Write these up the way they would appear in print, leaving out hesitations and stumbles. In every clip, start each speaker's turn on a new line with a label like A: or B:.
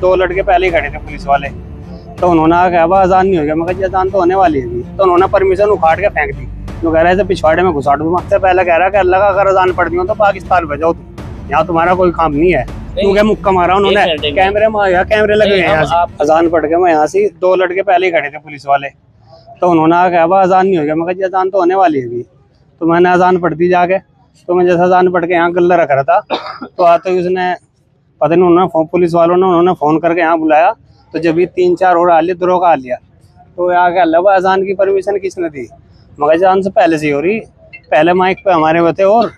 A: दो लड़के पहले ही खड़े थे पुलिस वाले, तो उन्होंने कहा अजान नहीं हो गया। मैं कहा अजान तो होने वाली है, तो उन्होंने परमिशन उखाड़ के फेंक दी। जो कह रहे थे पिछवाड़े में घुसाड़ दूंगा। से पहले कह रहा कि अल्लाह का अगर अजान पड़ दी हो तो पाकिस्तान भेजो, यहाँ तुम्हारा कोई काम नहीं है। क्योंकि मुक्का मारा उन्होंने, कैमरे में आया, कैमरे लगे हैं। अजान पढ़ के मैं यहाँ से, दो लड़के पहले ही खड़े थे पुलिस वाले, तो उन्होंने कहा अजान नहीं हो गया। मैं कहा अजान तो होने वाली है, तो मैंने अजान पढ़ दी जाके। तो मैं जैसा अजान पढ़ के यहाँ गल्ला रख रहा था, तो आते ही उसने पता नहीं, उन्होंने पुलिस वालों ने उन्होंने फोन करके यहाँ बुलाया। तो जब ये 3-4 और आ लिया, दरोगा आ लिया, तो यहाँ क्या लगा अजान की परमिशन किसने दी? मगर अजान से पहले से ही हो रही। पहले माइक पे हमारे हुए थे और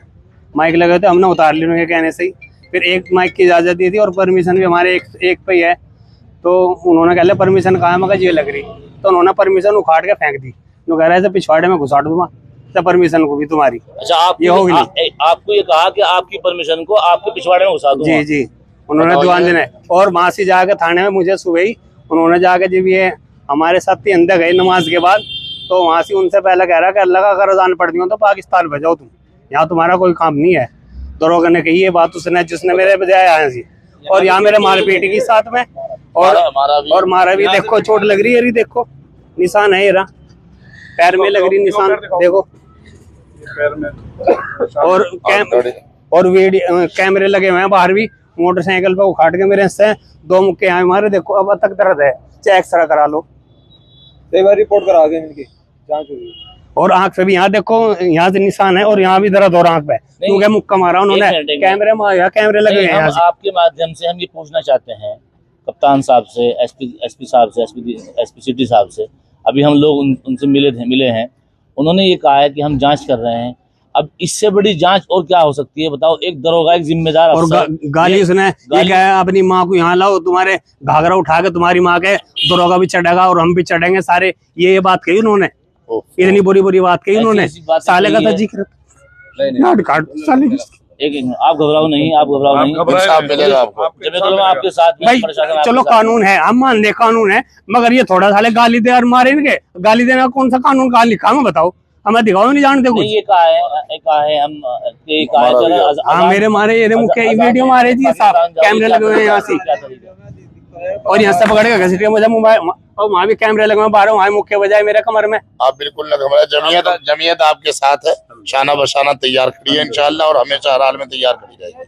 A: माइक लगे थे, हमने उतार ली उनके कहने से ही। फिर एक माइक की इजाजत दी थी और परमिशन भी हमारे एक पे ही है। तो उन्होंने कह लिया परमिशन कहाँ है? मगर ये लग रही, तो उन्होंने परमिशन उखाड़ के फेंक दी। जो कह रहे थे पिछवाड़े में घुसाड़ दूंगा, तो परमिशन को भी तुम्हारी।
B: अच्छा, आप
A: ये होगी
B: आपको ये कहा कि आपकी परमिशन को आपके पिछवाड़े में घुसा दूंगा?
A: जी जी, उन्होंने दुआन देने। और वहां से जाके थाने में मुझे सुबह ही उन्होंने जाके, जब ये हमारे साथ ही अंदर गए नमाज के बाद, तो वहां से उनसे पहले कह रहा कि अल्लाह का अगर अजान पड़ दी हो तो पाकिस्तान भेजो, तुम यहाँ तुम्हारा कोई काम नहीं है। दरोगा ने कही ये बात उसने, जिसने मेरे बजाय आया सी। और यहाँ मेरे मारपीट की साथ में और मारा भी। देखो चोट लग रही है, देखो निशान है, ये रहा पैर में लग रही निशान, देखो पैर में। और वीडियो कैमरे लगे हुए हैं बाहर भी। मोटरसाइकिल पे उखाड़ के मेरे से 2 मुक्के यहाँ मारे। देखो अब तक दर्द है, चाहे एक्सरा करा लो,
C: एक बार रिपोर्ट करा दें, इनकी जांच होगी।
A: और आंख पे भी यहाँ देखो, यहाँ से निशान है और यहाँ भी दर्द हो रहा आंख पे, क्योंकि मुक्का मारा उन्होंने। कैमरे में आया, कैमरे लगे हैं।
B: आपके माध्यम से हम ये पूछना चाहते हैं कप्तान साहब से, एसपी साहब से, एसपी सिटी साहब से। अभी हम लोग उनसे मिले हैं। उन्होंने ये कहा है कि हम जांच कर रहे हैं। अब इससे बड़ी जांच और क्या हो सकती है बताओ? एक दरोगा, एक जिम्मेदार
A: और गाली उसने ये कहा अपनी माँ को यहाँ लाओ, तुम्हारे घाघरा उठा के तुम्हारी माँ के दरोगा भी चढ़ेगा और हम भी चढ़ेंगे सारे। ये बात कही उन्होंने, इतनी बुरी बात कही उन्होंने। साले का था जिक्र, साले
B: आप घबराओ नहीं, आप घबराओ नहीं,
C: मिलेगा आपको।
B: आपके साथ
A: भाई। चलो कानून है, हम मान ले कानून है, मगर ये थोड़ा साले गाली दे और मारे इनके। गाली देना कौन सा कानून कहाँ लिखा है बताओ? हमें दिखाओ, नहीं जानते कुछ।
B: ये कहा है हम
A: हाँ मेरे मारे, ये मुख्य वीडियो मारे थी साहब, कैमरे लगे हुए हैं यहाँ से। और यहाँ से पकड़ेगा घसीटे मुझे मोबाइल, और वहाँ भी कैमरे लगे हुए बाहर, वहाँ मुख्य बजाय मेरे कमर में।
D: आप बिल्कुल न घबराएं, जमीयत आपके साथ है, शाना बशाना तैयार खड़ी है इंशाल्लाह, और हमेशा हर हाल में तैयार खड़ी रहेगी।